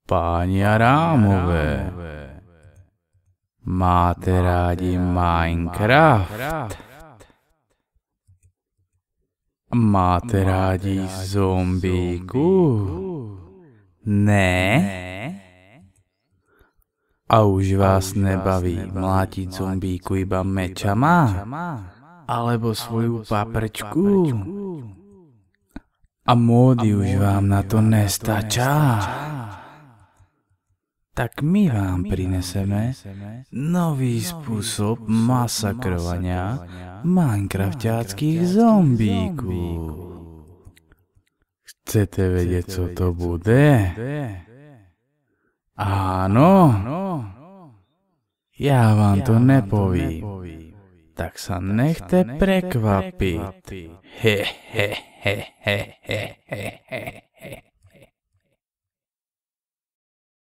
Páni Arámové, máte rádi Minecraft? Máte rádi zombíku? Ne? A už vás nebaví mlátiť zombíku iba mečama? Alebo svoju paprčku? A módy už vám na to nestačá? Tak my vám prineseme nový spôsob masakrovania minecrafťáckých zombíkov. Chcete vedieť, co to bude? Áno? Ja vám to nepovím. Tak sa nechte prekvapiť. He, he, he, he, he, he, he.